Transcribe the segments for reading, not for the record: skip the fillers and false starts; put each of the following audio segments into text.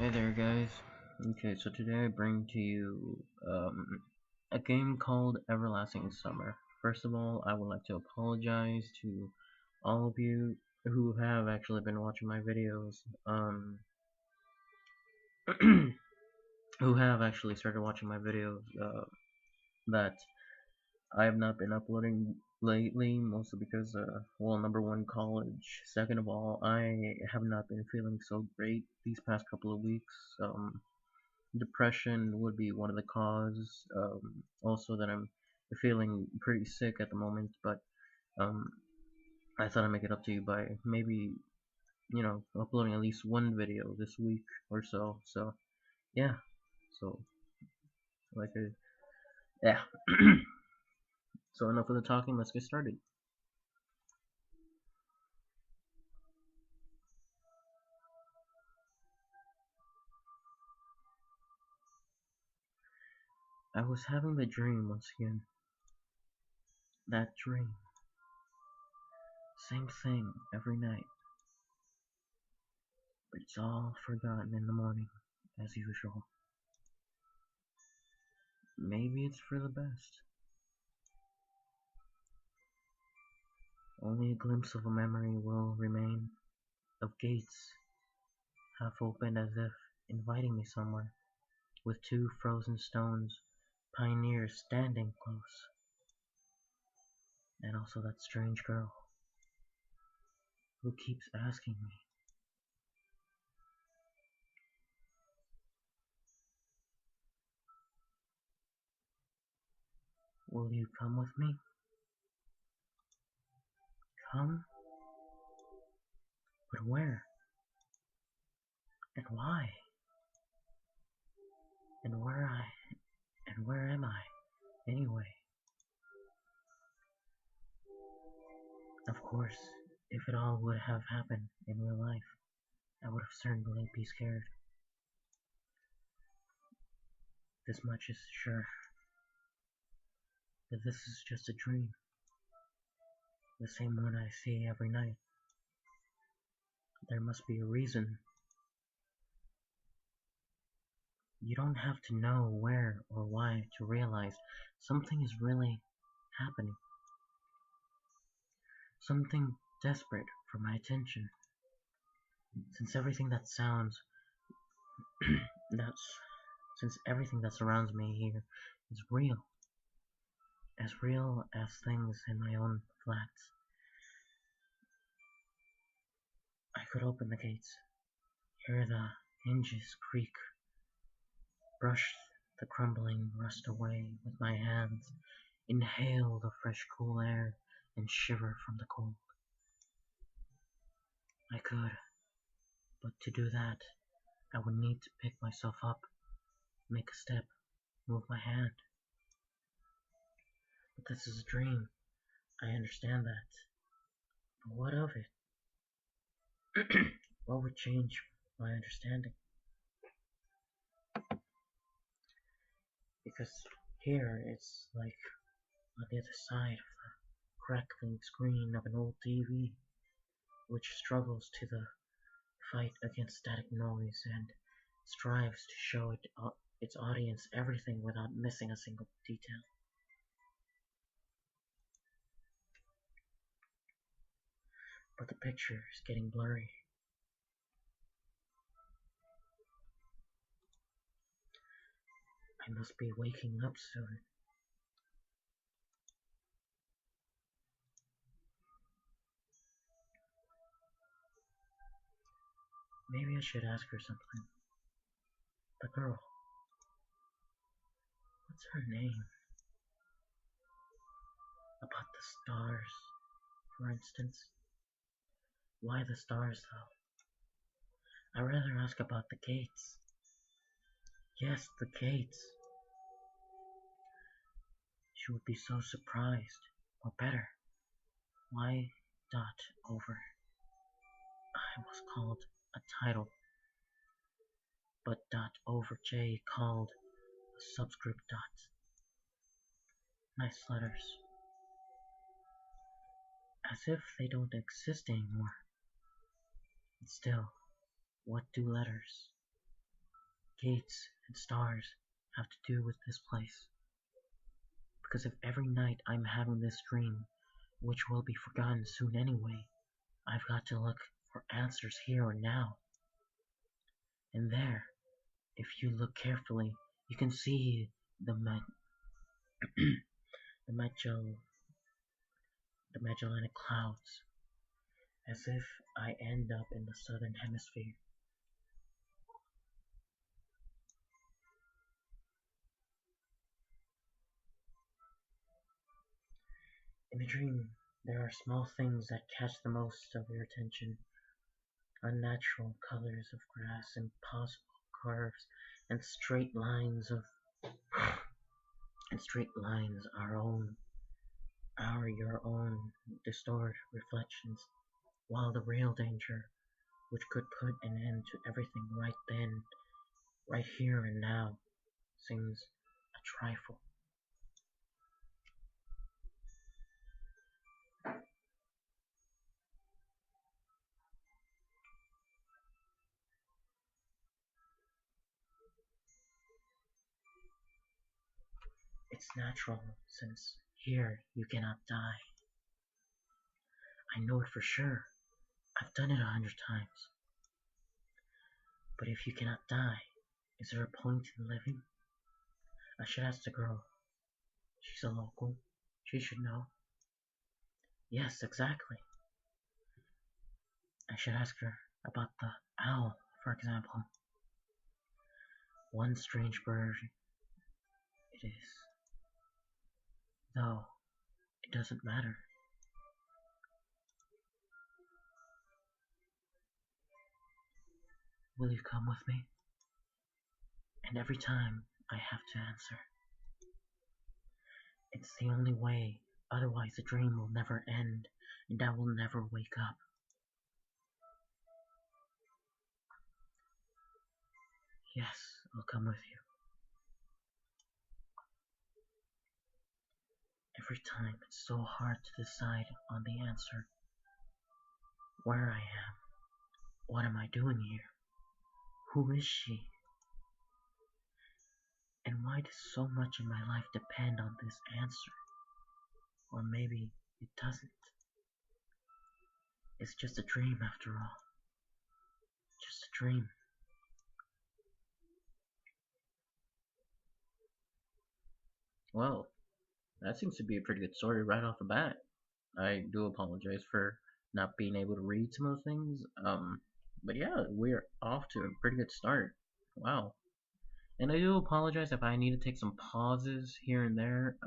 Hey there, guys. Okay, so today I bring to you a game called Everlasting Summer. First of all, I would like to apologize to all of you who have actually been watching my videos, who have actually started watching my videos, that I have not been uploading lately, mostly because, well, number one, college. Second of all, I have not been feeling so great these past couple of weeks. Depression would be one of the cause. Also, that I'm feeling pretty sick at the moment, but um, I thought I'd make it up to you by maybe, uploading at least one video this week or so. So, yeah. So, like, yeah. So, enough of the talking, let's get started. I was having the dream once again. That dream. Same thing every night. But it's all forgotten in the morning, as usual. Maybe it's for the best. Only a glimpse of a memory will remain, of gates half opened as if inviting me somewhere, with two frozen stones, pioneers standing close, and also that strange girl who keeps asking me, will you come with me? Come? But where? And why? And where am I, anyway? Of course, if it all would have happened in real life, I would have certainly be scared. This much is sure, that this is just a dream, the same one I see every night. There must be a reason. You don't have to know where or why to realize something is really happening. Something desperate for my attention. Since everything that sounds that's since everything that surrounds me here is real as things in my own flats. I could open the gates, hear the hinges creak, brush the crumbling rust away with my hands, inhale the fresh cool air, and shiver from the cold. I could, but to do that, I would need to pick myself up, make a step, move my hand. But this is a dream. I understand that. But what of it? What would change my understanding? Because here it's like on the other side of the crackling screen of an old TV, which struggles to the fight against static noise and strives to show its audience everything without missing a single detail. But the picture is getting blurry. I must be waking up soon. Maybe I should ask her something. The girl. What's her name? About the stars, for instance. Why the stars, though? I'd rather ask about the gates. Yes, the gates. She would be so surprised. Or better, why dot over? I was called a title, but dot over J called a subscript dot. Nice letters. As if they don't exist anymore. And still, what do letters? gates and stars have to do with this place? Because if every night I'm having this dream, which will be forgotten soon anyway, I've got to look for answers here and now. And there, if you look carefully, you can see the the Magell the Magellanic Clouds, as if I end up in the southern hemisphere. In the dream, there are small things that catch the most of your attention. Unnatural colors of grass, impossible curves, and straight lines of and straight lines are your own distorted reflections, while the real danger, which could put an end to everything right then, right here and now, seems a trifle. It's natural, since here you cannot die. I know it for sure. I've done it 100 times. But if you cannot die, is there a point in living? I should ask the girl. She's a local. She should know. Yes, exactly. I should ask her about the owl, for example. One strange bird it is. Though, it doesn't matter. Will you come with me? And every time I have to answer. It's the only way, otherwise the dream will never end, and I will never wake up. Yes, I'll come with you. Every time it's so hard to decide on the answer. Where I am. What am I doing here? Who is she? And why does so much in my life depend on this answer? Or maybe it doesn't. It's just a dream after all. Just a dream. Well, that seems to be a pretty good story right off the bat. I do apologize for not being able to read some of the things. But yeah, we're off to a pretty good start. Wow. And I do apologize if I need to take some pauses here and there.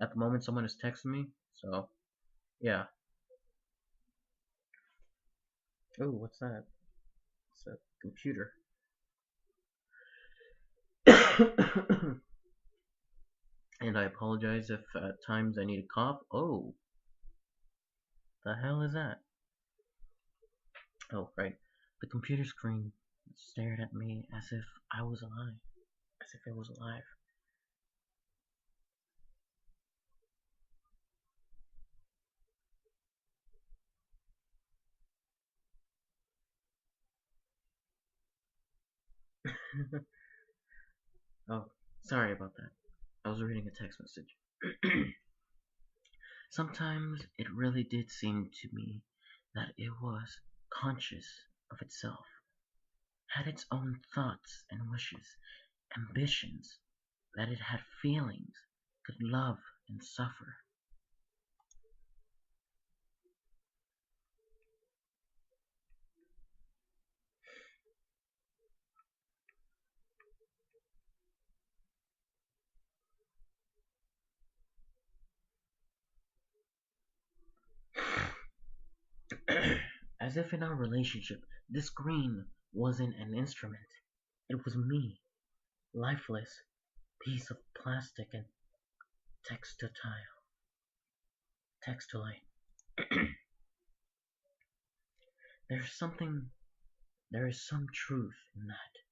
At the moment, someone is texting me, so yeah. Oh, what's that? It's a computer. And I apologize if at times I need to cough. Oh, the hell is that? Oh, right. The computer screen stared at me as if I was alive. As if it was alive. Oh, sorry about that. I was reading a text message. Sometimes it really did seem to me that it was conscious of itself, had its own thoughts and wishes, ambitions, that it had feelings, could love and suffer. As if in our relationship, this screen wasn't an instrument. It was me, lifeless, piece of plastic and textile. Textile. There's something, there is some truth in that.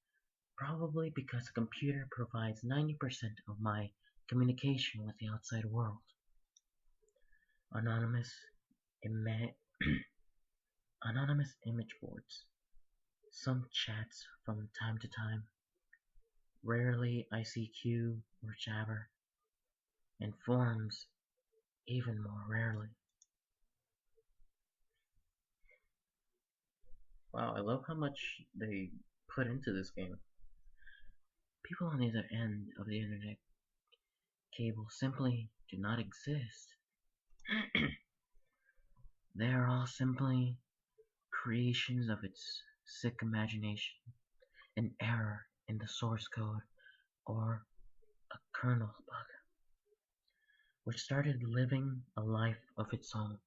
Probably because a computer provides 90% of my communication with the outside world. Anonymous, ima- anonymous image boards, some chats from time to time, rarely ICQ or Jabber, and forums even more rarely. Wow, I love how much they put into this game. People on either end of the internet cable simply do not exist. They are all simply creations of its sick imagination, an error in the source code, or a kernel bug, which started living a life of its own.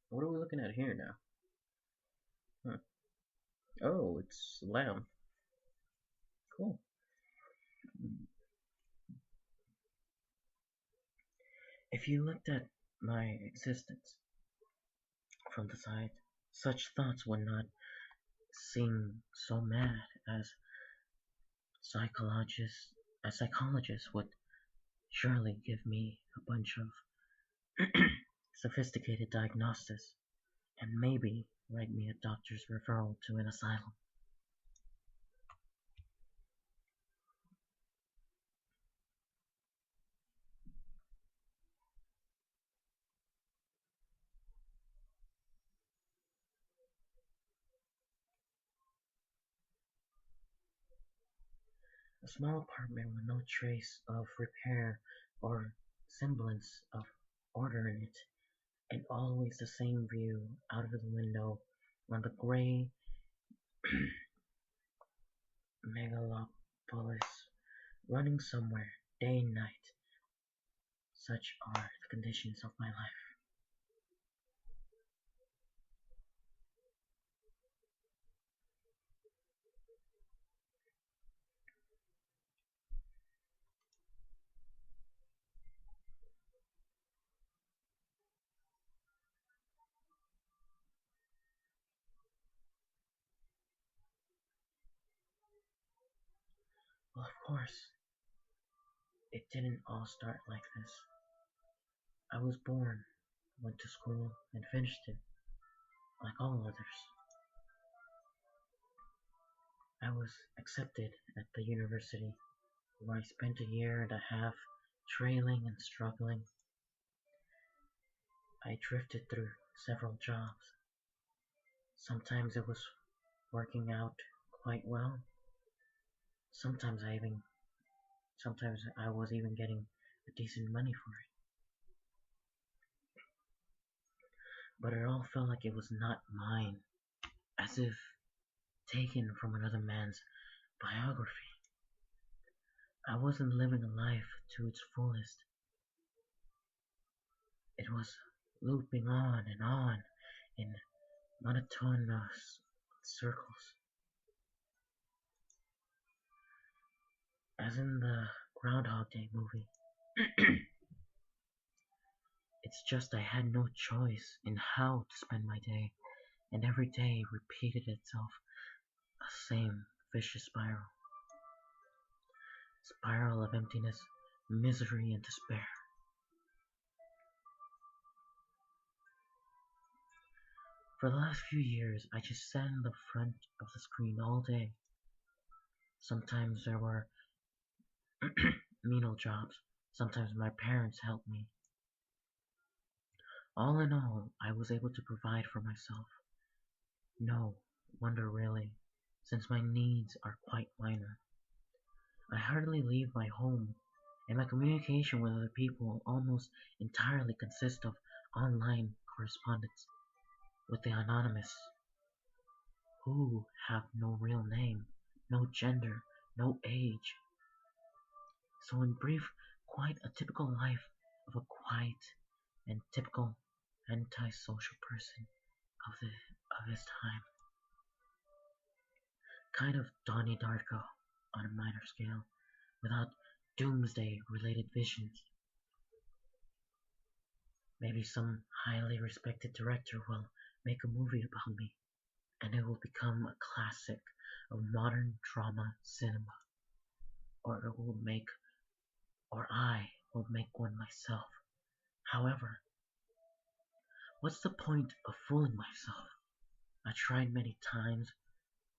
What are we looking at here now? Huh. Oh, it's lamb. Cool. If you looked at my existence from the side, such thoughts would not seem so mad psychologists psychologists would surely give me a bunch of sophisticated diagnosis and maybe write me a doctor's referral to an asylum. A small apartment with no trace of repair or semblance of order in it, and always the same view out of the window on the gray megalopolis running somewhere day and night. Such are the conditions of my life. Well, of course, it didn't all start like this. I was born, went to school, and finished it, like all others. I was accepted at the university, where I spent a year and a half trailing and struggling. I drifted through several jobs. Sometimes it was working out quite well. Sometimes I even sometimes I was even getting a decent money for it. But it all felt like it was not mine, as if taken from another man's biography. I wasn't living a life to its fullest. It was looping on in monotonous circles, as in the Groundhog Day movie. It's just I had no choice in how to spend my day, and every day repeated itself, a same vicious spiral of emptiness, misery, and despair. For the last few years, I just sat in the front of the screen all day. Sometimes there were menial jobs, sometimes my parents helped me. All in all, I was able to provide for myself. No wonder really, since my needs are quite minor. I hardly leave my home, and my communication with other people almost entirely consists of online correspondence with the anonymous, who have no real name, no gender, no age. So in brief, quite a typical life of a quiet and typical antisocial person of his time. Kind of Donnie Darko on a minor scale, without doomsday related visions. Maybe some highly respected director will make a movie about me, and it will become a classic of modern drama cinema, or it will make or I will make one myself. However, what's the point of fooling myself? I tried many times,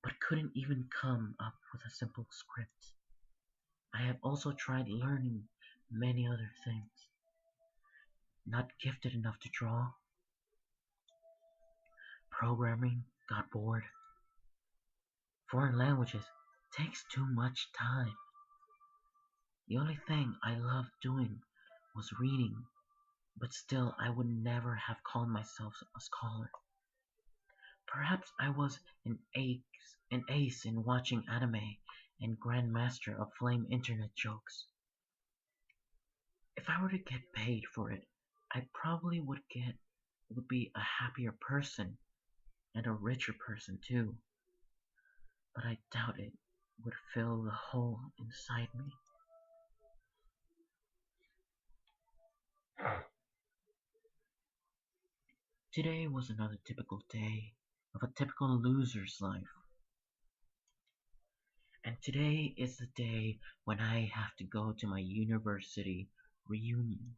but couldn't even come up with a simple script. I have also tried learning many other things. Not gifted enough to draw, programming, got bored. Foreign languages takes too much time. The only thing I loved doing was reading, but still I would never have called myself a scholar. Perhaps I was an ace in watching anime and grandmaster of flame internet jokes. If I were to get paid for it, I probably would be a happier person and a richer person too. But I doubt it would fill the hole inside me. Today was another typical day of a typical loser's life. And today is the day when I have to go to my university reunion.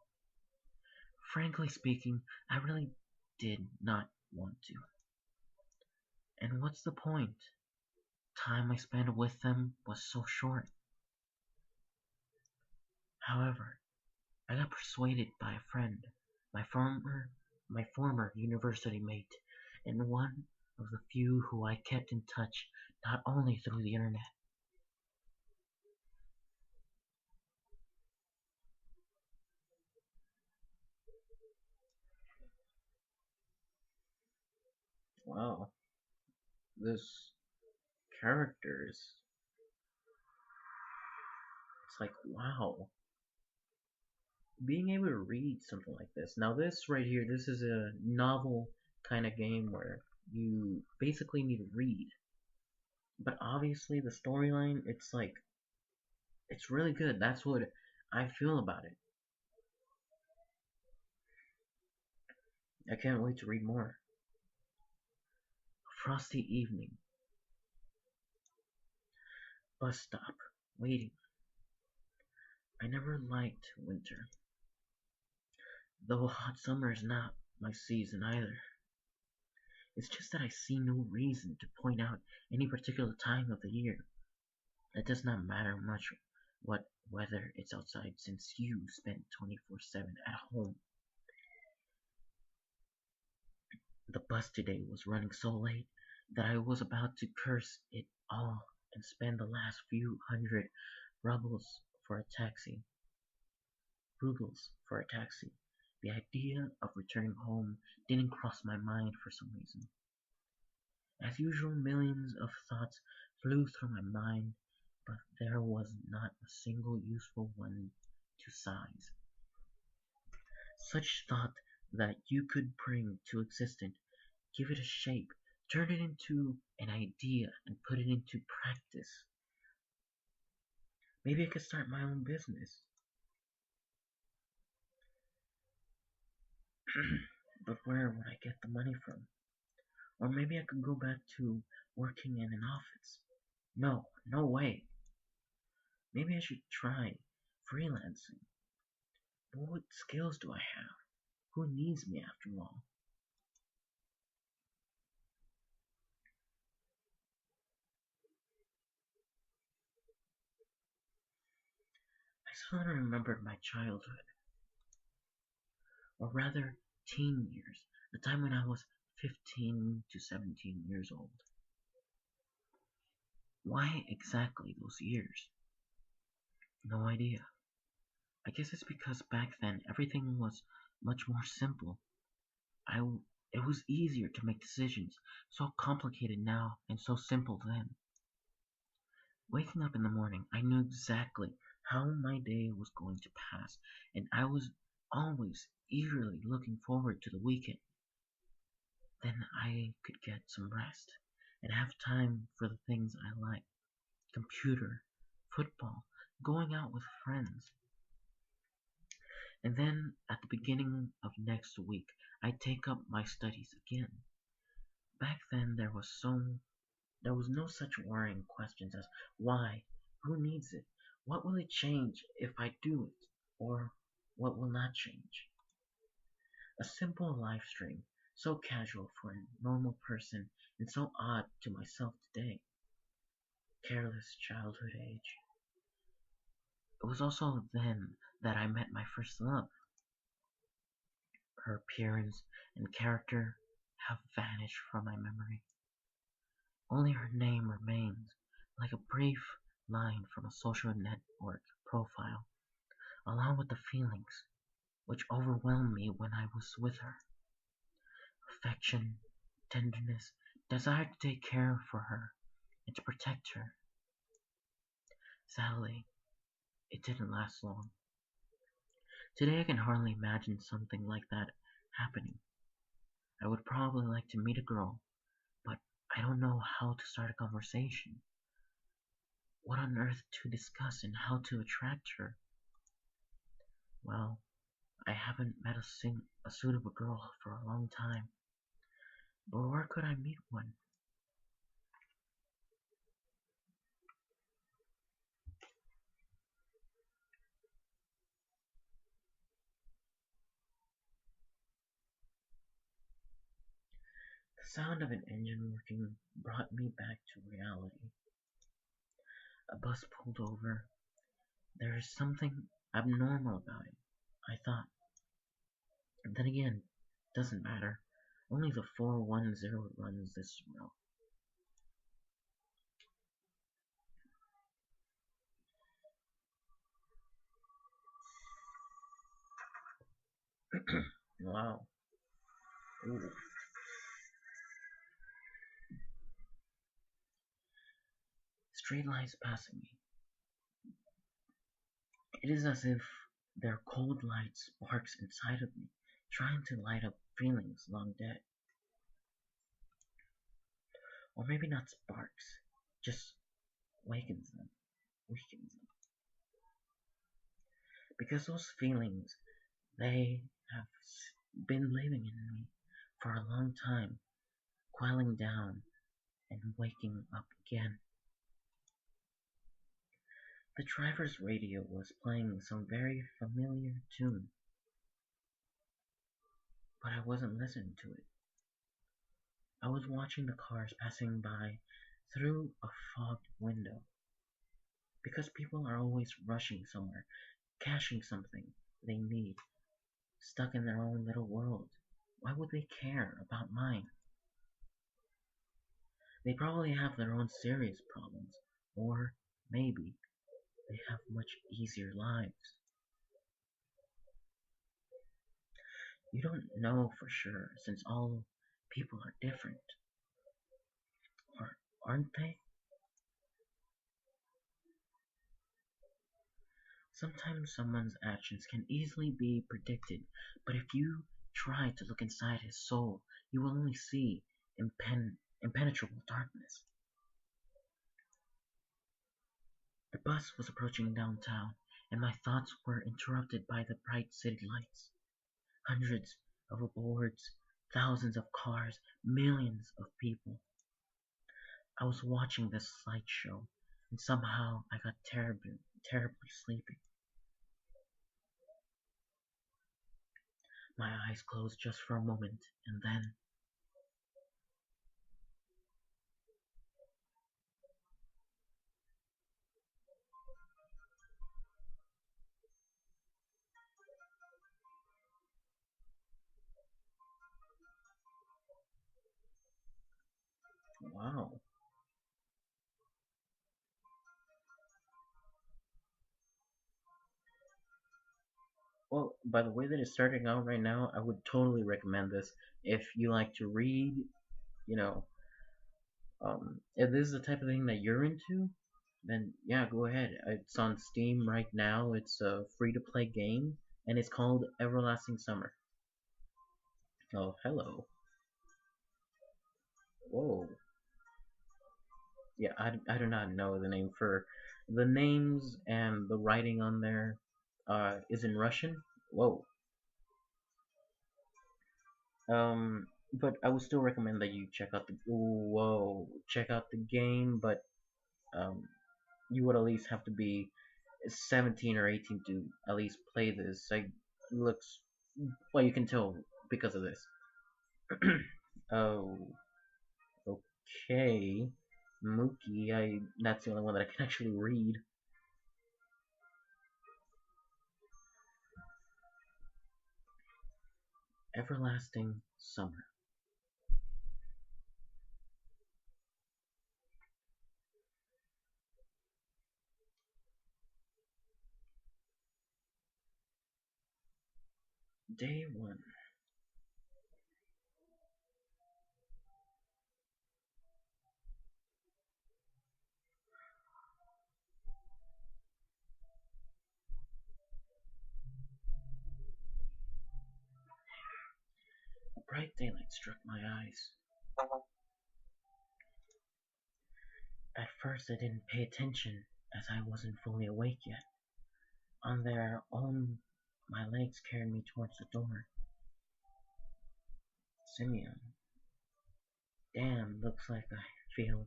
Frankly speaking, I really did not want to. And what's the point? Time I spent with them was so short. However, I got persuaded by a friend, my former my former university mate, and one of the few who I kept in touch not only through the internet. Wow, this characters, it's like wow, being able to read something like this. Now this right here, this is a novel kind of game where you basically need to read. But obviously the storyline, it's like it's really good. That's what I feel about it. I can't wait to read more. Frosty evening, bus stop, waiting. I never liked winter, though hot summer is not my season either. It's just that I see no reason to point out any particular time of the year. It does not matter much what weather it's outside since you spend 24/7 at home. The bus today was running so late that I was about to curse it all and spend the last few hundred rubles for a taxi. Rubles for a taxi. The idea of returning home didn't cross my mind for some reason. As usual, millions of thoughts flew through my mind, but there was not a single useful one to size. Such thought that you could bring to existence, give it a shape, turn it into an idea, and put it into practice. Maybe I could start my own business. But where would I get the money from? Or maybe I could go back to working in an office. No, no way. Maybe I should try freelancing. But what skills do I have? Who needs me after all? I suddenly remembered my childhood, or rather teen years, the time when I was 15 to 17 years old. Why exactly those years? No idea. I guess it's because back then everything was much more simple. I it was easier to make decisions, so complicated now and so simple then. Waking up in the morning, I knew exactly how my day was going to pass, and I was always eagerly looking forward to the weekend. Then I could get some rest and have time for the things I like: computer, football, going out with friends. And then at the beginning of next week, I'd take up my studies again. Back then there was no such worrying questions as why, who needs it, What will it change if I do it? Or what will not change? A simple live stream, so casual for a normal person and so odd to myself today. Careless childhood age. It was also then that I met my first love. Her appearance and character have vanished from my memory. Only her name remains, like a brief line from a social network profile, along with the feelings which overwhelmed me when I was with her. Affection, tenderness, desire to take care for her and to protect her. Sadly, it didn't last long. Today I can hardly imagine something like that happening. I would probably like to meet a girl, but I don't know how to start a conversation, what on earth to discuss, and how to attract her. Well, I haven't met a suitable girl for a long time, but where could I meet one? The sound of an engine working brought me back to reality. A bus pulled over. There is something abnormal about it, I thought. And then again, doesn't matter. Only the 410 runs this route. Wow. Ooh. Street lights passing me. It is as if their cold light sparks inside of me, trying to light up feelings long dead. Or maybe not sparks, just wakens them, weakens them. Because those feelings, they have been living in me for a long time, quelling down and waking up again. The driver's radio was playing some very familiar tune, but I wasn't listening to it. I was watching the cars passing by through a fogged window. Because people are always rushing somewhere, cashing something they need, stuck in their own little world. Why would they care about mine? They probably have their own serious problems, or maybe they have much easier lives. You don't know for sure since all people are different, or aren't they? Sometimes someone's actions can easily be predicted, but if you try to look inside his soul, you will only see impenetrable darkness. The bus was approaching downtown, and my thoughts were interrupted by the bright city lights. Hundreds of boards, thousands of cars, millions of people. I was watching this slideshow, and somehow I got terribly sleepy. My eyes closed just for a moment, and then, wow. Well, by the way that it's starting out right now, I would totally recommend this. If you like to read, you know, if this is the type of thing that you're into, then yeah, go ahead. It's on Steam right now. It's a free to play game, and it's called Everlasting Summer. Oh, hello. Whoa. Yeah, I do not know the name for the names and the writing on there is in Russian. Whoa. But I would still recommend that you check out the check out the game, but um, you would at least have to be 17 or 18 to at least play this. Like, looks, well, you can tell because of this. Oh, okay. Mookie, that's the only one that I can actually read. Everlasting Summer. Day 1. A bright daylight struck my eyes. At first I didn't pay attention, as I wasn't fully awake yet. On their own, my legs carried me towards the door. Simeon. Damn, looks like I fell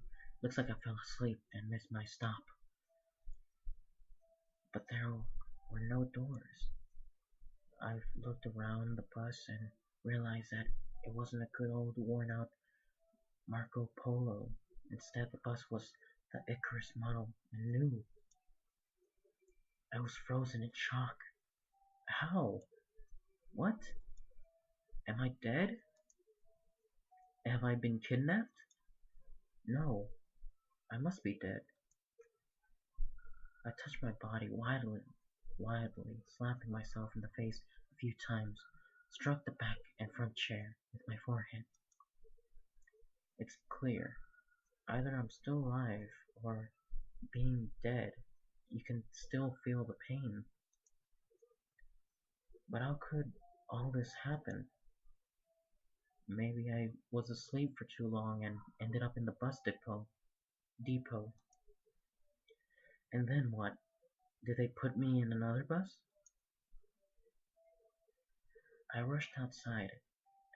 asleep and missed my stop. But there were no doors. I looked around the bus and realized that it wasn't a good old worn out Marco Polo. Instead, the bus was the Icarus model and new. I was frozen in shock. How? What? Am I dead? Have I been kidnapped? No, I must be dead. I touched my body wildly, slapping myself in the face a few times, struck the back and front chair with my forehead. It's clear. Either I'm still alive, or being dead, you can still feel the pain. But how could all this happen? Maybe I was asleep for too long and ended up in the bus depot. And then what? Did they put me in another bus? I rushed outside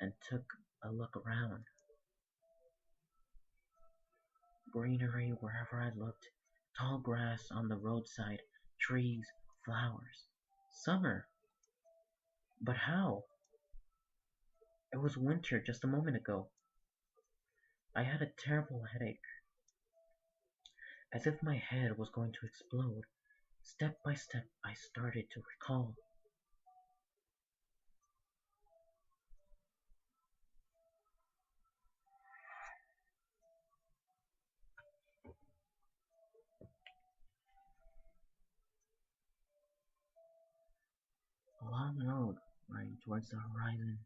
and took a look around. Greenery wherever I looked, tall grass on the roadside, trees, flowers. Summer! But how? It was winter just a moment ago. I had a terrible headache, as if my head was going to explode. Step by step, I started to recall. A long road running towards the horizon,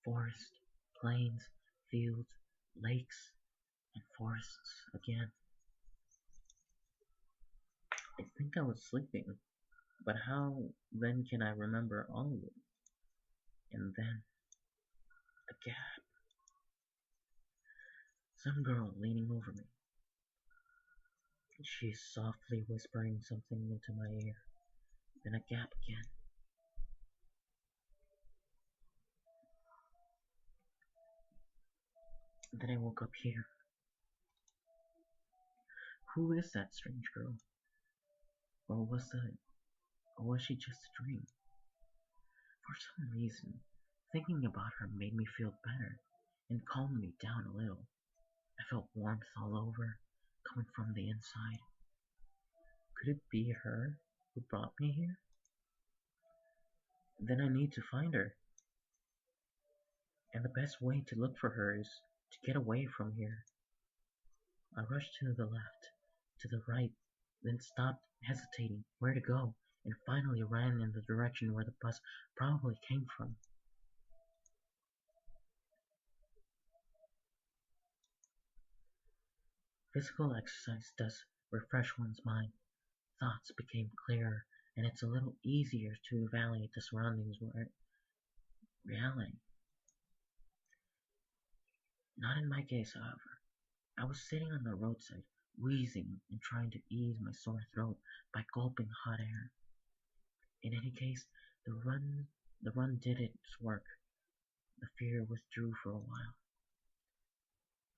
forest, plains, fields, lakes, and forests again. I think I was sleeping, but how then can I remember all of it? And then, a gap. Some girl leaning over me. She's softly whispering something into my ear. Then a gap again. Then I woke up here. Who is that strange girl? Or was she just a dream? For some reason, thinking about her made me feel better and calmed me down a little. I felt warmth all over, coming from the inside. Could it be her who brought me here? Then I need to find her. And the best way to look for her is to get away from here. I rushed to the left, to the right, then stopped, hesitating where to go, and finally ran in the direction where the bus probably came from. Physical exercise does refresh one's mind. Thoughts became clearer, and it's a little easier to evaluate the surroundings where reality. Not in my case, however. I was sitting on the roadside, wheezing and trying to ease my sore throat by gulping hot air. In any case, the run did its work. The fear withdrew for a while.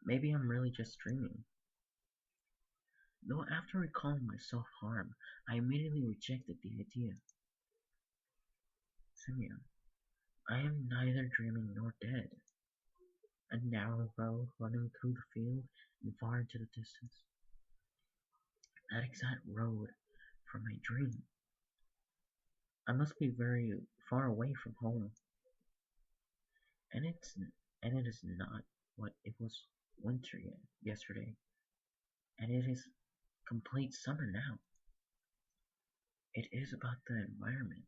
Maybe I'm really just dreaming. Though after recalling my self-harm, I immediately rejected the idea. Simeon, I am neither dreaming nor dead. A narrow road running through the field and far into the distance. That exact road from my dream. I must be very far away from home, and it is not what it was winter yesterday, and it is complete summer now. It is about the environment.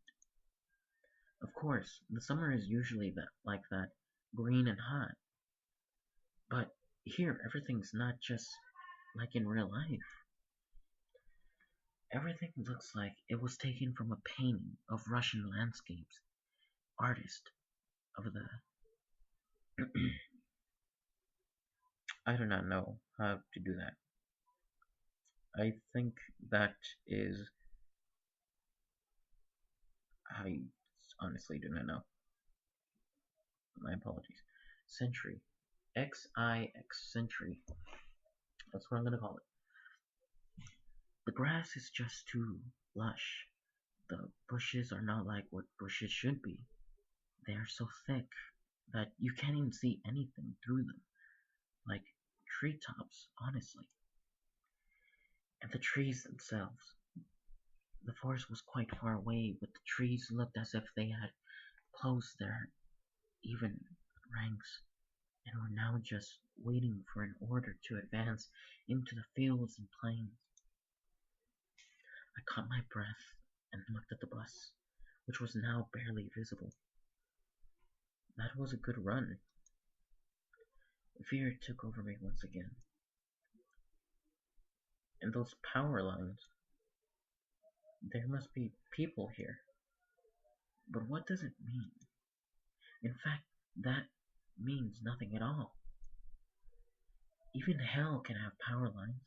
Of course, the summer is usually like that, green and hot, but here everything's not just like in real life. Everything looks like it was taken from a painting of Russian landscapes. Artist of the I do not know how to do that. I think that is I honestly do not know. My apologies. Century. XIX century. That's what I'm gonna call it. The grass is just too lush. The bushes are not like what bushes should be. They are so thick that you can't even see anything through them. Like treetops, honestly. And the trees themselves. The forest was quite far away, but the trees looked as if they had closed their even ranks and were now just waiting for an order to advance into the fields and plains. I caught my breath and looked at the bus, which was now barely visible. That was a good run. Fear took over me once again. And those power lines. There must be people here. But what does it mean? In fact, that means nothing at all. Even hell can have power lines.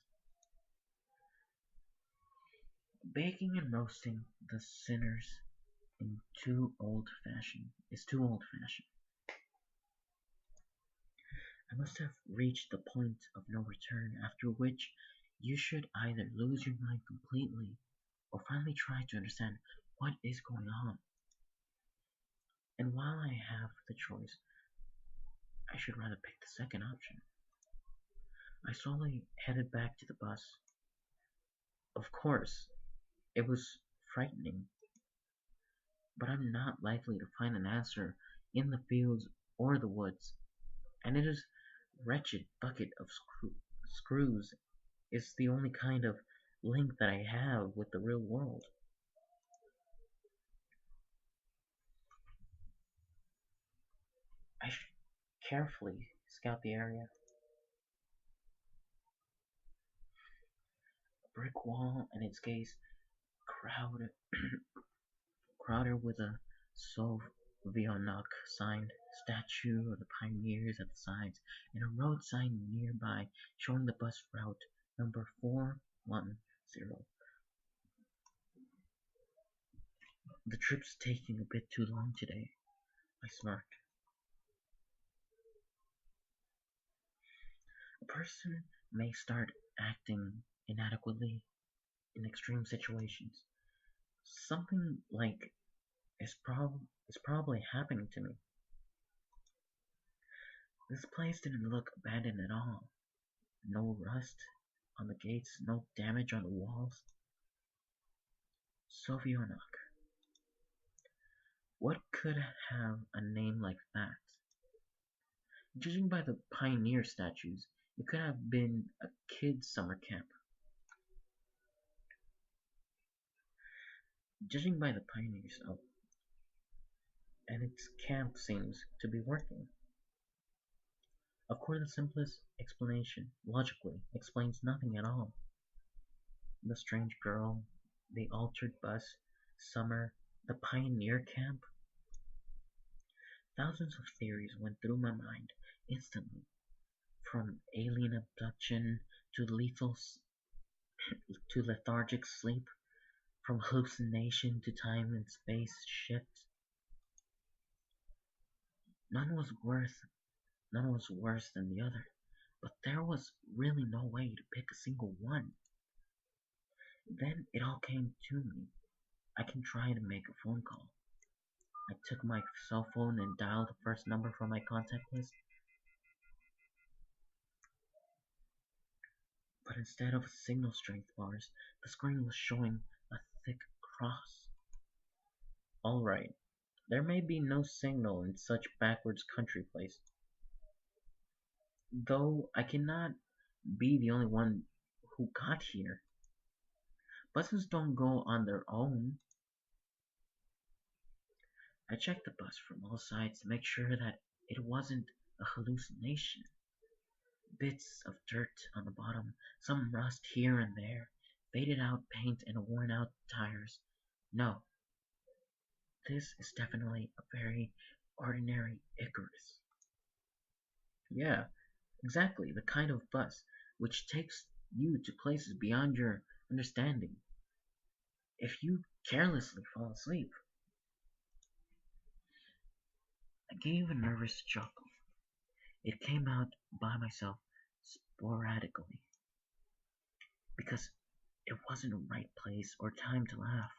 Baking and roasting the sinners in too old fashioned. I must have reached the point of no return after which you should either lose your mind completely or finally try to understand what is going on. And while I have the choice, I should rather pick the second option. I slowly headed back to the bus. Of course, it was frightening, but I'm not likely to find an answer in the fields or the woods, and it is wretched bucket of screws is the only kind of link that I have with the real world. I should carefully scout the area. A brick wall and its gaze crowded, crowded with a Sovietnok signed statue of the pioneers at the sides, and a road sign nearby showing the bus route number 410. The trip's taking a bit too long today, I smirked. A person may start acting inadequately in extreme situations. Something like is probably happening to me. This place didn't look abandoned at all. No rust on the gates, no damage on the walls. Sovionok. What could have a name like that? Judging by the pioneer statues, it could have been a kids' summer camp. Judging by the pioneers, oh, and its camp seems to be working. Of course, the simplest explanation, logically, explains nothing at all. The strange girl, the altered bus, summer, the pioneer camp. Thousands of theories went through my mind instantly, from alien abduction to to lethargic sleep, from hallucination to time and space shift. None was worth None was worse than the other, but there was really no way to pick a single one. Then it all came to me. I can try to make a phone call. I took my cell phone and dialed the first number from my contact list, but instead of signal strength bars, the screen was showing a thick cross. Alright, there may be no signal in such backwards country place, though I cannot be the only one who got here. Buses don't go on their own. I checked the bus from all sides to make sure that it wasn't a hallucination. Bits of dirt on the bottom, some rust here and there, faded out paint and worn out tires. No, this is definitely a very ordinary Icarus. Yeah, exactly the kind of bus which takes you to places beyond your understanding if you carelessly fall asleep. I gave a nervous chuckle. It came out by myself sporadically because it wasn't the right place or time to laugh.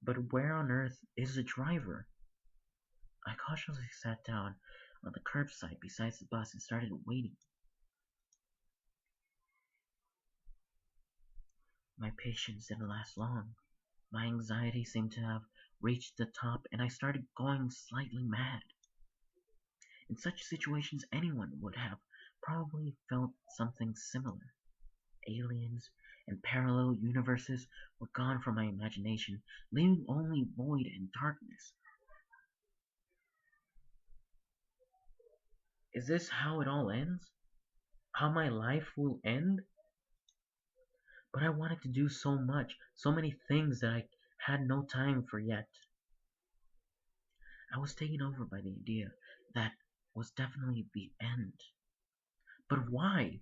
But where on earth is the driver? I cautiously sat down on the curbside beside the bus and started waiting. My patience didn't last long. My anxiety seemed to have reached the top and I started going slightly mad. In such situations, anyone would have probably felt something similar. Aliens and parallel universes were gone from my imagination, leaving only void and darkness. Is this how it all ends? How my life will end? But I wanted to do so much, so many things that I had no time for yet. I was taken over by the idea that was definitely the end. But why?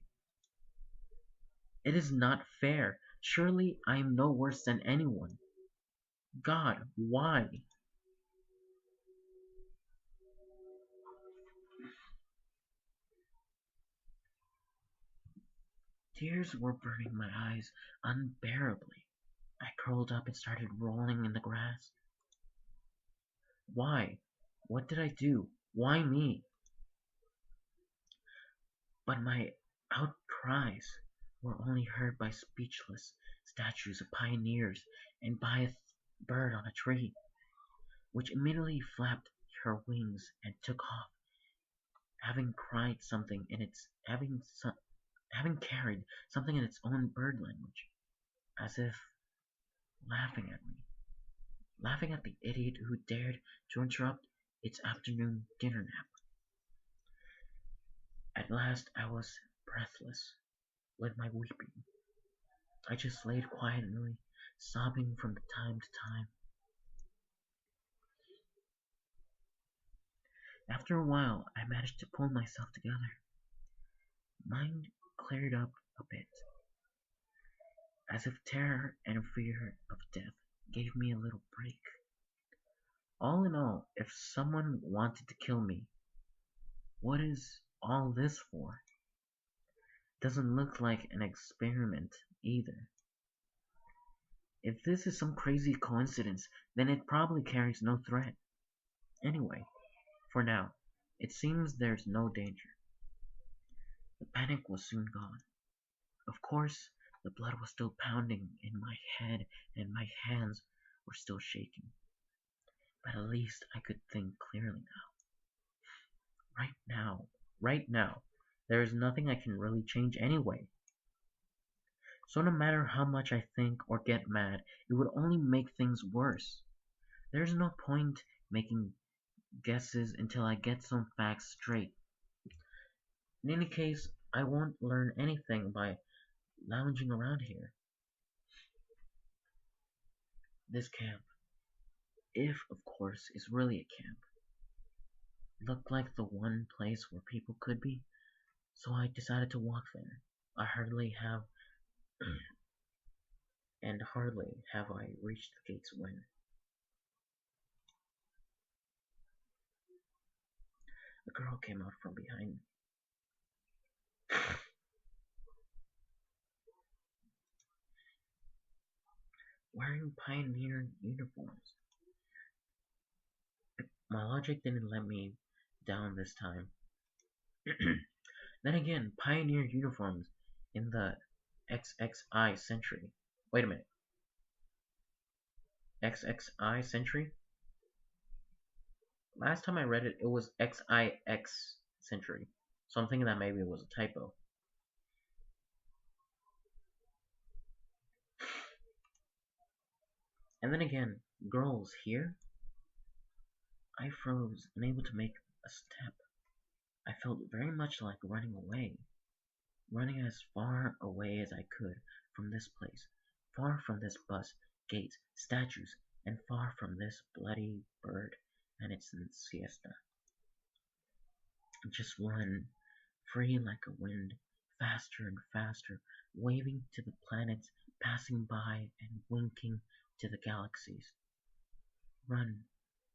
It is not fair. Surely I am no worse than anyone. God, why? Tears were burning my eyes unbearably. I curled up and started rolling in the grass. Why? What did I do? Why me? But my outcries were only heard by speechless statues of pioneers and by a bird on a tree, which immediately flapped her wings and took off, having cried something in its having carried something in its own bird language, as if laughing at me, laughing at the idiot who dared to interrupt its afternoon dinner nap. At last I was breathless with my weeping. I just laid quietly, sobbing from time to time. After a while, I managed to pull myself together. Mind cleared up a bit, as if terror and fear of death gave me a little break. All in all, if someone wanted to kill me, what is all this for? Doesn't look like an experiment either. If this is some crazy coincidence, then it probably carries no threat. Anyway, for now, it seems there's no danger. The panic was soon gone. Of course, the blood was still pounding in my head and my hands were still shaking. But at least I could think clearly now. Right now, there is nothing I can really change anyway. So no matter how much I think or get mad, it would only make things worse. There's no point making guesses until I get some facts straight. In any case, I won't learn anything by lounging around here. This camp, if of course is really a camp, looked like the one place where people could be, so I decided to walk there. I hardly have and hardly have I reached the gates when a girl came out from behind me. wearing pioneer uniforms. My logic didn't let me down this time. Then again, pioneer uniforms in the XXI century. Wait a minute. XXI century? Last time I read it, it was XIX century. So I'm thinking that maybe it was a typo. And then again, girls here? I froze, unable to make a step. I felt very much like running away. Running as far away as I could from this place, far from this bus, gates, statues, and far from this bloody bird and its siesta. Just run, free like a wind, faster and faster, waving to the planets passing by and winking to the galaxies. Run,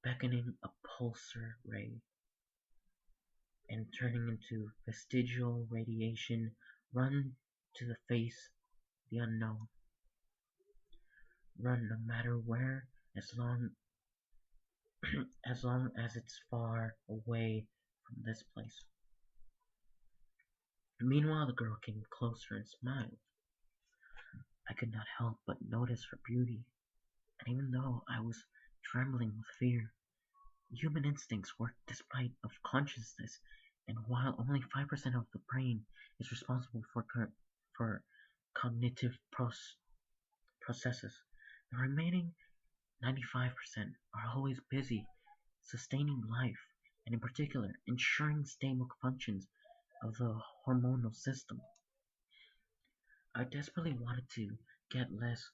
beckoning a pulsar ray and turning into vestigial radiation. Run to the face the unknown. Run no matter where, as long as it's far away from this place. Meanwhile, the girl came closer and smiled. I could not help but notice her beauty, and even though I was trembling with fear, human instincts work despite of consciousness, and while only 5% of the brain is responsible for cognitive processes, the remaining 95% are always busy sustaining life, and in particular ensuring stable functions of the hormonal system. I desperately wanted to get less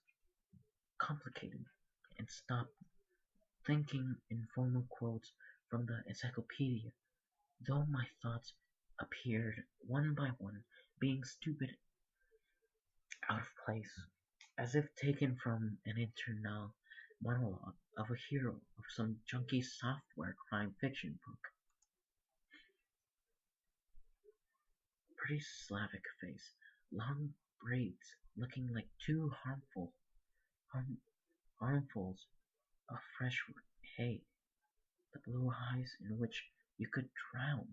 complicated and stop thinking in formal quotes from the encyclopedia, though my thoughts appeared one by one being stupid out of place, as if taken from an internal monologue of a hero of some junky software crime fiction book. Pretty Slavic face, long braids looking like two armfuls of fresh hay, the blue eyes in which you could drown.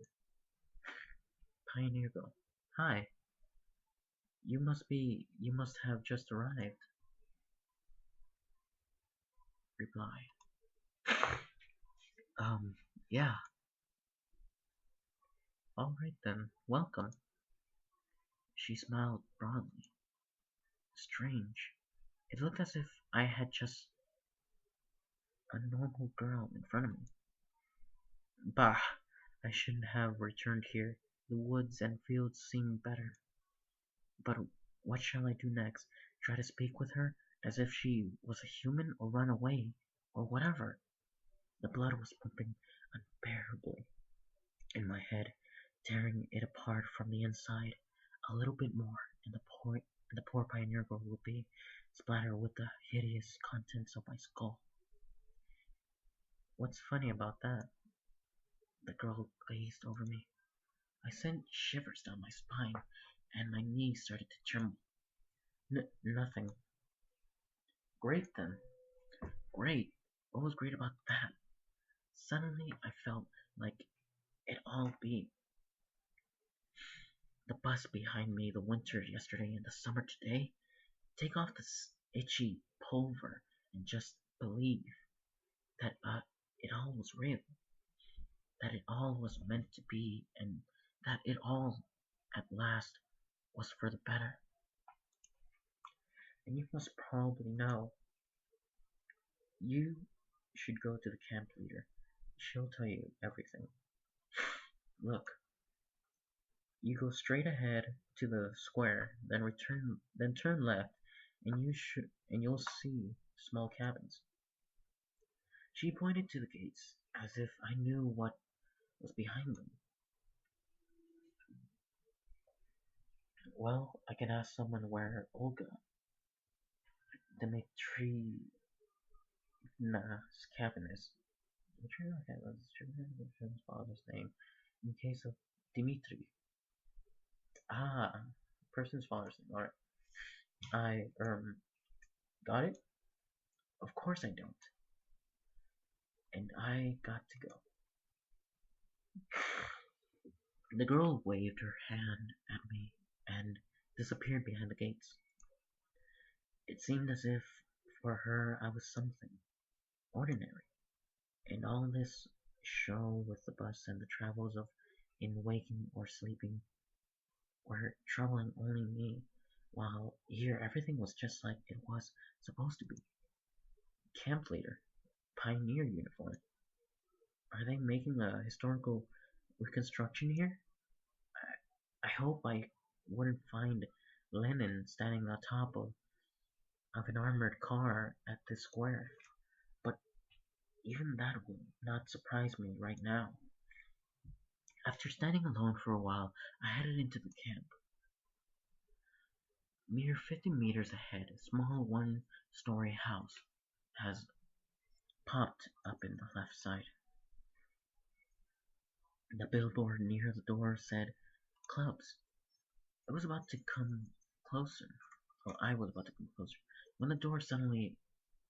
Pioneer Girl. Hi, you must have just arrived. Reply. Yeah. Alright then, welcome. She smiled broadly. Strange. It looked as if I had just a normal girl in front of me. Bah, I shouldn't have returned here. The woods and fields seem better. But what shall I do next? Try to speak with her as if she was a human, or run away, or whatever? The blood was pumping unbearably in my head, tearing it apart from the inside. A little bit more, and the poor pioneer girl would be splattered with the hideous contents of my skull. What's funny about that? The girl gazed over me. I sent shivers down my spine, and my knees started to tremble. Nothing. Great then. Great. What was great about that? Suddenly I felt like it all beat. The bus behind me, the winter yesterday and the summer today. Take off this itchy pulver and just believe that it all was real. That it all was meant to be, and that it all, at last, was for the better. And you must probably know. You should go to the camp leader. She'll tell you everything. Look, you go straight ahead to the square, then turn left, and you'll see small cabins. She pointed to the gates, as if I knew what was behind them. Well, I can ask someone where Olga Dmitrievna's cabin is. Dmitrievna's father's name. In case of Dimitri. Ah, person's father's name. Alright. I got it? Of course I don't. And I got to go. The girl waved her hand at me and disappeared behind the gates. It seemed as if for her I was something ordinary. And all this show with the bus and the travels of in waking or sleeping were troubling only me, while here everything was just like it was supposed to be. Camp leader, pioneer uniform. Are they making a historical reconstruction here? I hope I wouldn't find Lenin standing on top of an armored car at this square, but even that would not surprise me right now. After standing alone for a while, I headed into the camp. Mere 50 meters ahead, a small one-story house has popped up in the left side. The billboard near the door said clubs. I was about to come closer, or I was about to come closer, when the door suddenly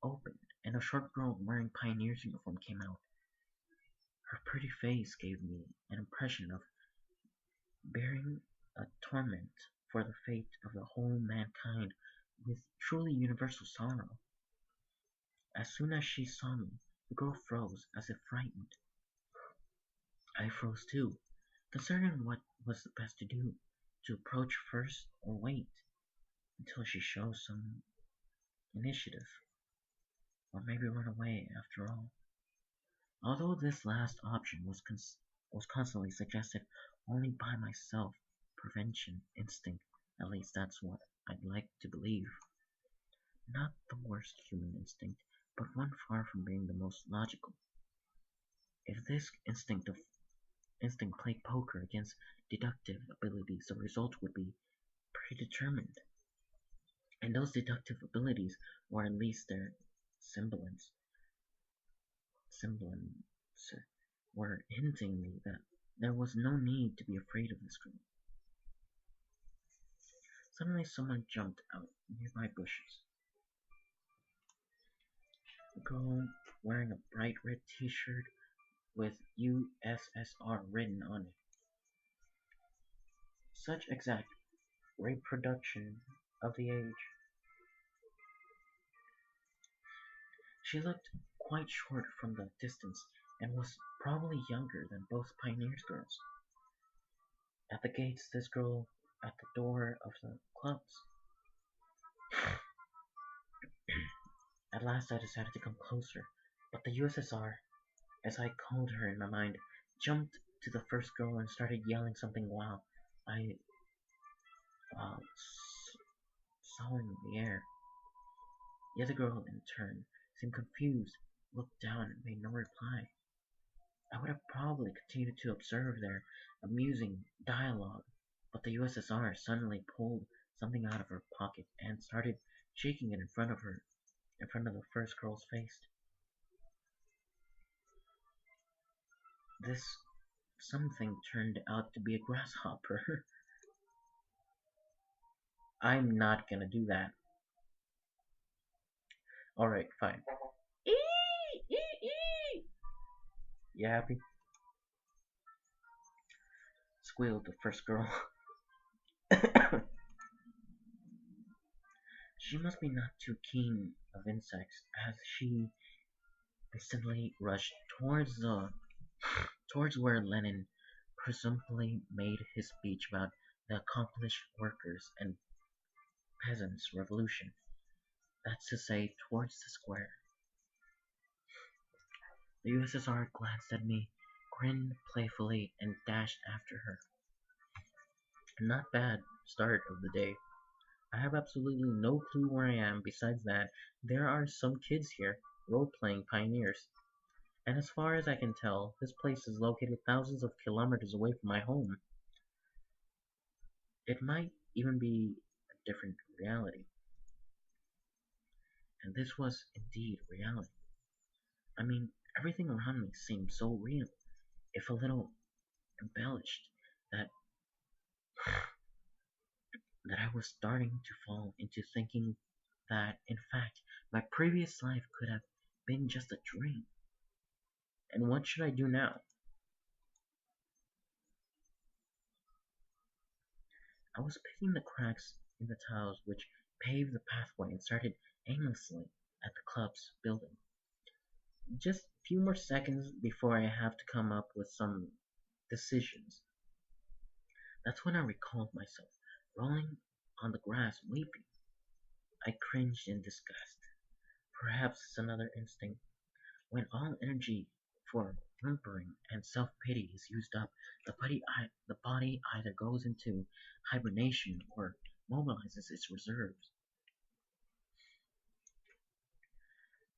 opened and a short girl wearing Pioneer's uniform came out. Her pretty face gave me an impression of bearing a torment for the fate of the whole mankind with truly universal sorrow. As soon as she saw me, the girl froze as if frightened. I froze too, considering what was the best to do, to approach first or wait until she shows some initiative, or maybe run away after all. Although this last option was constantly suggested only by my self-prevention instinct, at least that's what I'd like to believe. Not the worst human instinct, but one far from being the most logical. If this instinct played poker against deductive abilities, the result would be predetermined. And those deductive abilities, or at least their semblance, were hinting me that there was no need to be afraid of this girl. Suddenly someone jumped out nearby bushes. A girl wearing a bright red t-shirt with USSR written on it. Such exact reproduction of the age. She looked quite short from the distance and was probably younger than both Pioneers girls. At the gates, this girl at the door of the clubs. At last I decided to come closer, but the USSR, as I called her in my mind, jumped to the first girl and started yelling something while I uh, sawing the air. The other girl, in turn, seemed confused, looked down, and made no reply. I would have probably continued to observe their amusing dialogue, but the USSR suddenly pulled something out of her pocket and started shaking it in front of the first girl's face. This something turned out to be a grasshopper. I'm not gonna do that. Alright, fine. You happy? Squealed the first girl. She must be not too keen of insects, as she instantly rushed towards where Lenin presumably made his speech about the accomplished workers and peasants' revolution. That's to say, towards the square. The USSR glanced at me, grinned playfully, and dashed after her. Not bad start of the day. I have absolutely no clue where I am besides that there are some kids here, role-playing pioneers. And as far as I can tell, this place is located thousands of kilometers away from my home. It might even be a different reality. And this was indeed reality. I mean, everything around me seemed so real, if a little embellished, that I was starting to fall into thinking that, in fact, my previous life could have been just a dream. And what should I do now? I was picking the cracks in the tiles which paved the pathway and started aimlessly at the club's building. Just a few more seconds before I have to come up with some decisions. That's when I recalled myself, rolling on the grass, weeping. I cringed in disgust. Perhaps it's another instinct. When all energy for whimpering and self-pity is used up, the body either goes into hibernation or mobilizes its reserves.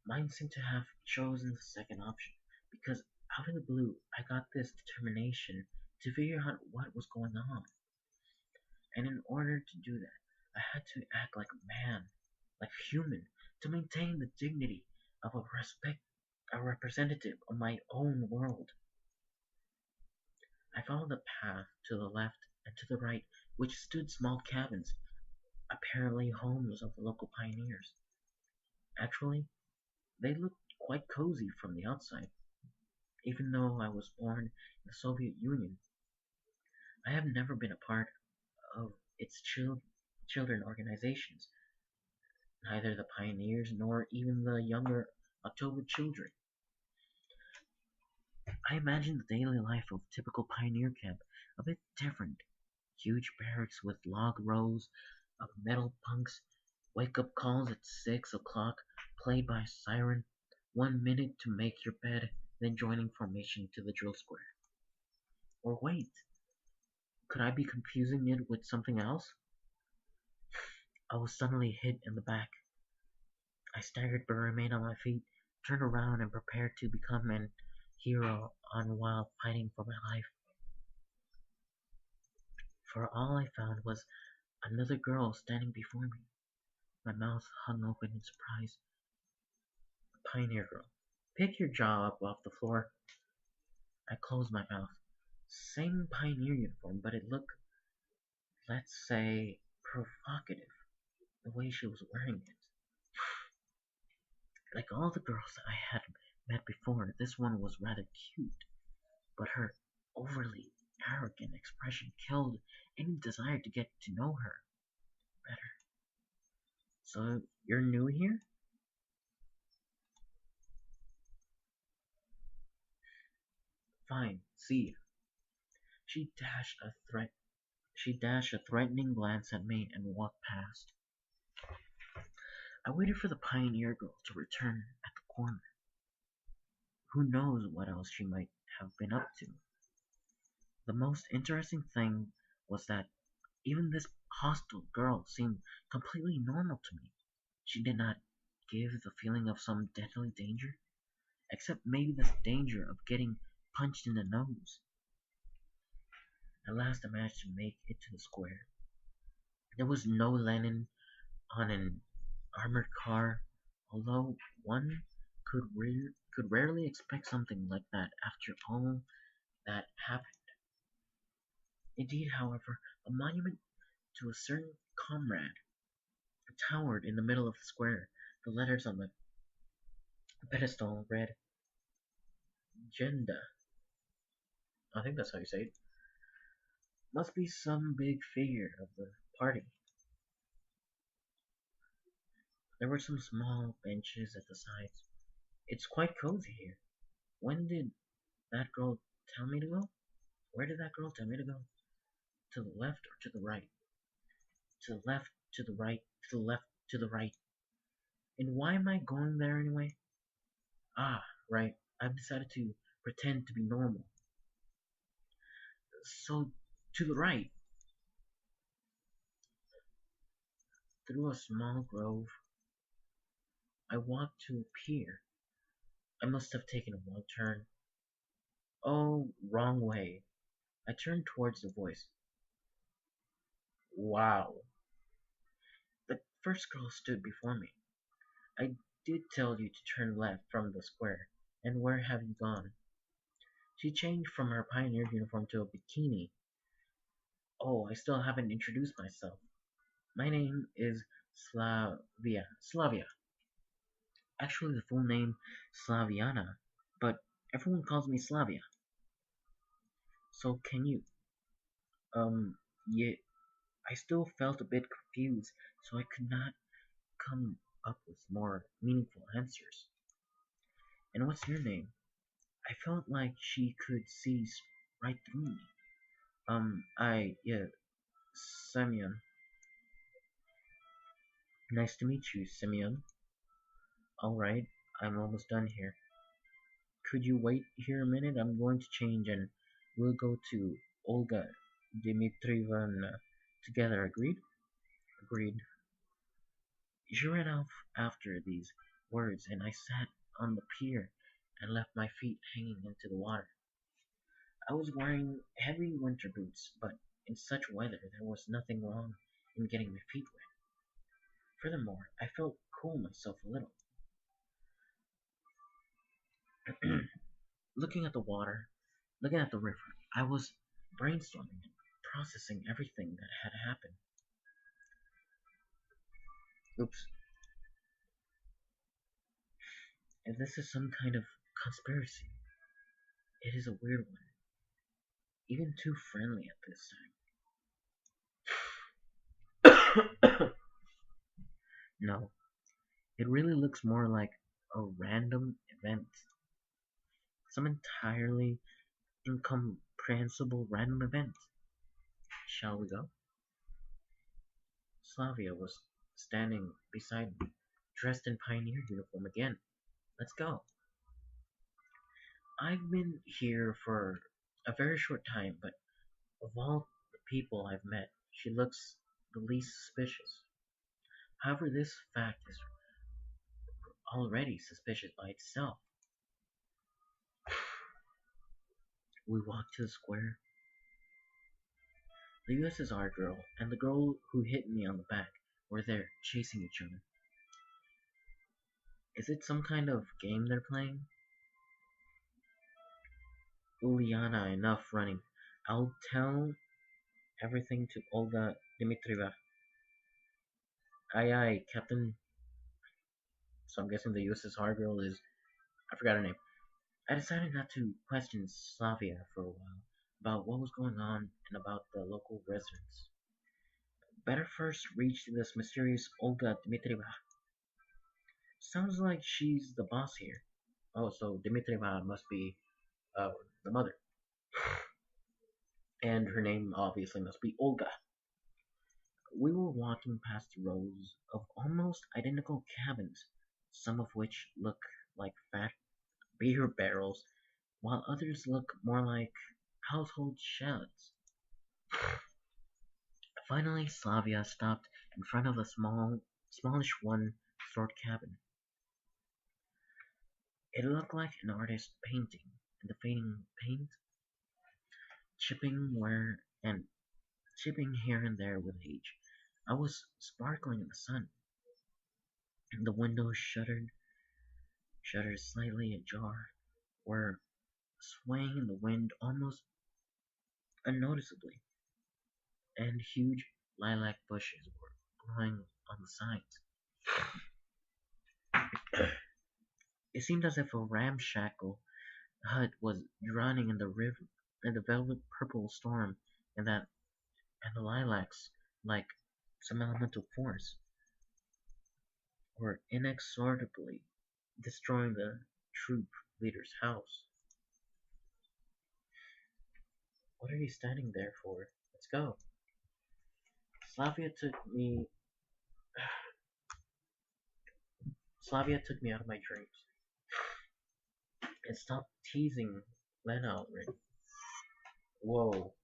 Mine seemed to have chosen the second option, because out of the blue I got this determination to figure out what was going on. And in order to do that, I had to act like a man, like a human, to maintain the dignity of a representative of my own world. I followed the path to the left and to the right, which stood small cabins, apparently homes of the local pioneers. Actually, they looked quite cozy from the outside. Even though I was born in the Soviet Union, I have never been a part of its children organizations, neither the pioneers nor even the younger October children. I imagined the daily life of a typical pioneer camp, a bit different. Huge barracks with log rows of metal bunks, wake up calls at 6 o'clock, played by a siren, 1 minute to make your bed, then joining formation to the drill square. Or wait, could I be confusing it with something else? I was suddenly hit in the back. I staggered but remained on my feet, turned around and prepared to become an hero on while fighting for my life. For all I found was another girl standing before me. My mouth hung open in surprise. The pioneer girl. Pick your jaw up off the floor. I closed my mouth. Same pioneer uniform, but it looked, let's say, provocative, the way she was wearing it. Like all the girls that I had met before, this one was rather cute, but her overly arrogant expression killed any desire to get to know her better. So, you're new here? Fine, see ya. She dashed a threat. She dashed a threatening glance at me and walked past. I waited for the pioneer girl to return at the corner. Who knows what else she might have been up to? The most interesting thing was that even this hostile girl seemed completely normal to me. She did not give the feeling of some deadly danger, except maybe the danger of getting punched in the nose. At last I managed to make it to the square. There was no Lenin on an armored car, although one could rarely expect something like that after all that happened. Indeed, however, a monument to a certain comrade towered in the middle of the square. The letters on the pedestal read Genda. I think that's how you say it. Must be some big figure of the party. There were some small benches at the sides. It's quite cozy here. When did that girl tell me to go? Where did that girl tell me to go? To the left or to the right? To the left, to the right, to the left, to the right. And why am I going there anyway? Ah, right. I've decided to pretend to be normal. So, to the right, through a small grove, I walked to a pier. I must have taken a wrong turn. Oh, wrong way. I turned towards the voice. Wow. The first girl stood before me. I did tell you to turn left from the square. And where have you gone? She changed from her pioneer uniform to a bikini. Oh, I still haven't introduced myself. My name is Slavia. Actually, the full name Slaviana, but everyone calls me Slavia. So can you? Yeah, I still felt a bit confused, so I could not come up with more meaningful answers. And what's your name? I felt like she could see right through me. Semyon. Nice to meet you, Semyon. Alright, I'm almost done here. Could you wait here a minute? I'm going to change and we'll go to Olga Dmitrievna together. Agreed? Agreed. She ran off after these words, and I sat on the pier and left my feet hanging into the water. I was wearing heavy winter boots, but in such weather there was nothing wrong in getting my feet wet. Furthermore, I felt cool myself a little. Looking at the water, looking at the river, I was brainstorming and processing everything that had happened. Oops. If this is some kind of conspiracy, it is a weird one. Even too friendly at this time. No, it really looks more like a random event. Some entirely incomprehensible random event. Shall we go? Slavia was standing beside me, dressed in pioneer uniform again. Let's go. I've been here for a very short time, but of all the people I've met, she looks the least suspicious. However, this fact is already suspicious by itself. We walked to the square. The USSR girl and the girl who hit me on the back were there, chasing each other. Is it some kind of game they're playing? Uliana, enough running. I'll tell everything to Olga Dmitrieva. Aye aye, Captain. So I'm guessing the USSR girl is. I forgot her name. I decided not to question Slavia for a while about what was going on and about the local residents. Better first reach this mysterious Olga Dmitrieva. Sounds like she's the boss here. Oh, so Dmitrieva must be uh, the mother. And her name obviously must be Olga. We were walking past rows of almost identical cabins, some of which look like fat beer barrels, while others look more like household shells. Finally, Slavia stopped in front of a smallish one-story cabin. It looked like an artist painting, and the fading paint chipping where and chipping here and there with age. I was sparkling in the sun, and the windows shuttered slightly ajar, were swaying in the wind almost unnoticeably, and huge lilac bushes were growing on the sides. It seemed as if a ramshackle hut was drowning in the river, in the velvet purple storm, and that and the lilacs, like some elemental force, were inexorably destroying the troop leader's house. What are you standing there for? Let's go. Slavia took me. Slavia took me out of my dreams and stopped teasing Lena already. Whoa,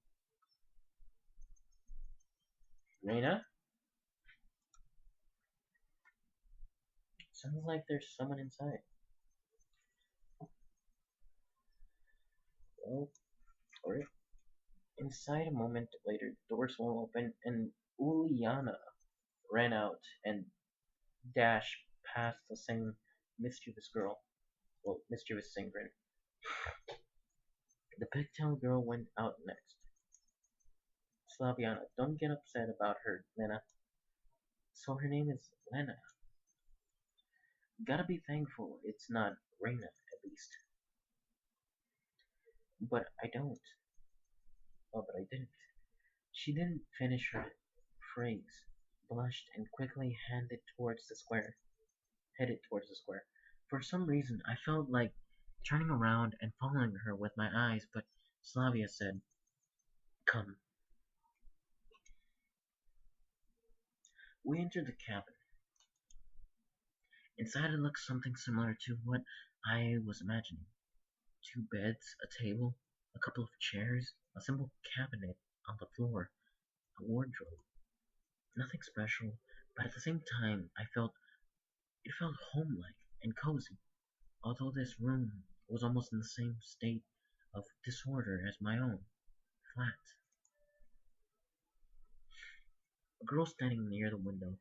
Reina? Sounds like there's someone inside. Well, or inside a moment later, the doors will open and Uliana ran out and dashed past the same mischievous girl. Well, mischievous Singren. The pigtail girl went out next. Slaviana, don't get upset about her, Lena. So her name is Lena. Gotta be thankful it's not Reina, at least. But I don't. Oh, but I didn't. She didn't finish her phrase, blushed, and quickly headed towards the square. For some reason, I felt like turning around and following her with my eyes, but Slavia said, "Come." We entered the cabin. Inside it looked something similar to what I was imagining. Two beds, a table, a couple of chairs, a simple cabinet on the floor, a wardrobe. Nothing special, but at the same time it felt home-like and cozy, although this room was almost in the same state of disorder as my own flat. A girl standing near the window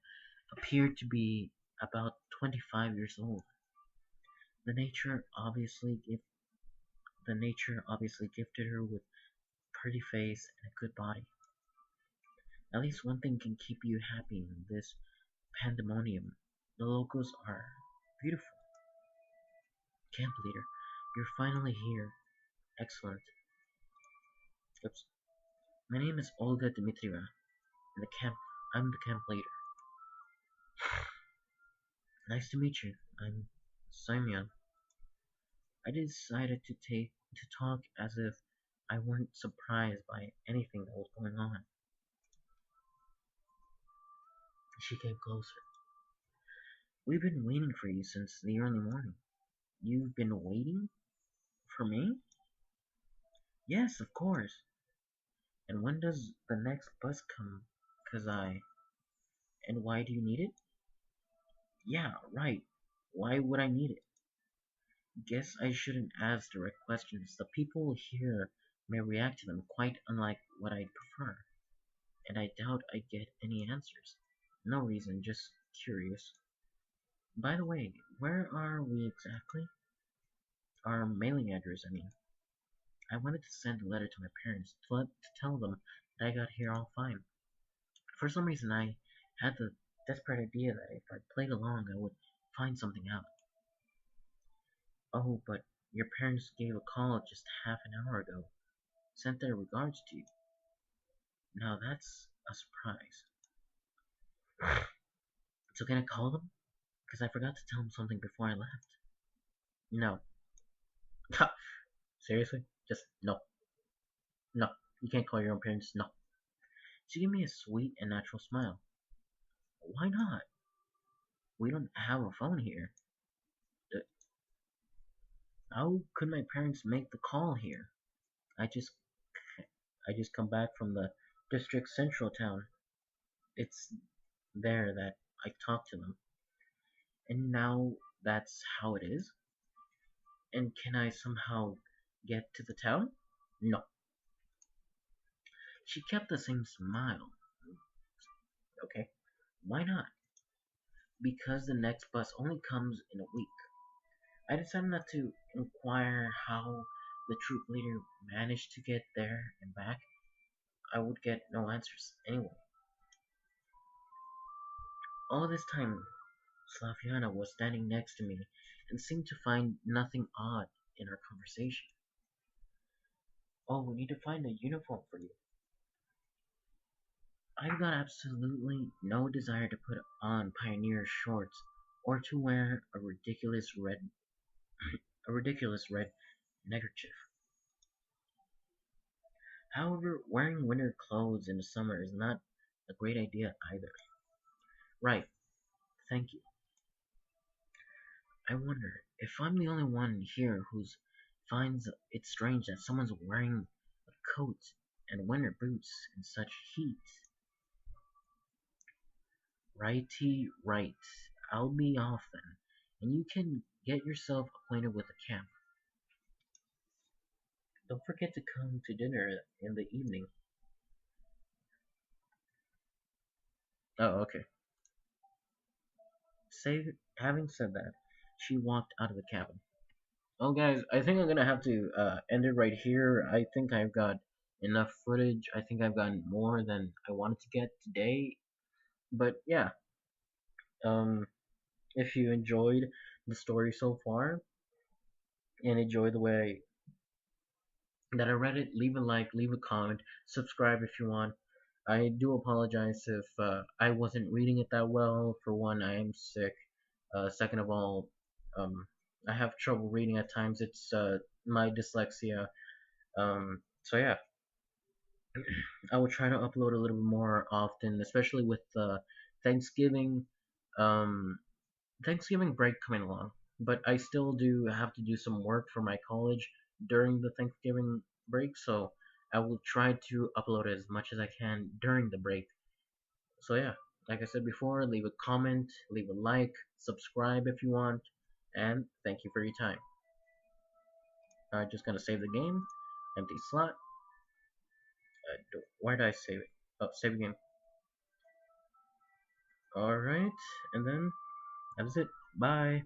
appeared to be about 25 years old. The nature obviously gif- the nature obviously gifted her with a pretty face and a good body. At least one thing can keep you happy in this pandemonium. The locals are beautiful. Camp leader, you're finally here. Excellent. Oops. My name is Olga Dmitrieva, and I'm the camp leader. Nice to meet you. I'm Simeon. I decided to talk as if I weren't surprised by anything that was going on. She came closer. We've been waiting for you since the early morning. You've been waiting for me? Yes, of course. And when does the next bus come? 'Cause I. And why do you need it? Yeah, right. Why would I need it? Guess I shouldn't ask direct questions. The people here may react to them quite unlike what I'd prefer, and I doubt I get any answers. No reason, just curious. By the way, where are we exactly? Our mailing address, I mean. I wanted to send a letter to my parents to tell them that I got here all fine. For some reason, I had the desperate idea that if I played along, I would find something out. Oh, but your parents gave a call just half an hour ago. Sent their regards to you. Now that's a surprise. So can I call them? Because I forgot to tell them something before I left. No. Seriously? Just no. No. You can't call your own parents. No. She gave me a sweet and natural smile. Why not? We don't have a phone here. Uh, How could my parents make the call here? I just I just come back from the district central town. It's there that I talk to them. And now that's how it is? And can I somehow get to the town? No. She kept the same smile. Okay. Why not? Because the next bus only comes in a week. I decided not to inquire how the troop leader managed to get there and back. I would get no answers anyway. All this time, Slaviana was standing next to me and seemed to find nothing odd in our conversation. Oh, we need to find a uniform for you. I've got absolutely no desire to put on pioneer shorts or to wear a ridiculous red neckerchief. However, wearing winter clothes in the summer is not a great idea either. Right, thank you. I wonder if I'm the only one here who finds it strange that someone's wearing a coat and winter boots in such heat. Righty, right. I'll be off then, and you can get yourself acquainted with the camp. Don't forget to come to dinner in the evening. Oh, okay. Having said that, she walked out of the cabin. Well, guys, I think I'm gonna have to end it right here. I think I've got enough footage. I think I've gotten more than I wanted to get today. But yeah, If you enjoyed the story so far and enjoy the way that I read it, leave a like, leave a comment, subscribe if you want. I do apologize if I wasn't reading it that well. For one, I am sick. Second of all, I have trouble reading at times. It's my dyslexia. So yeah, I will try to upload a little bit more often, especially with Thanksgiving, um, Thanksgiving break coming along. But I still do have to do some work for my college during the Thanksgiving break, so I will try to upload as much as I can during the break. So yeah, like I said before, leave a comment, leave a like, subscribe if you want, and thank you for your time. Just gonna save the game, empty slot. Why did I save it? Oh, save game. Alright, and then that is it. Bye.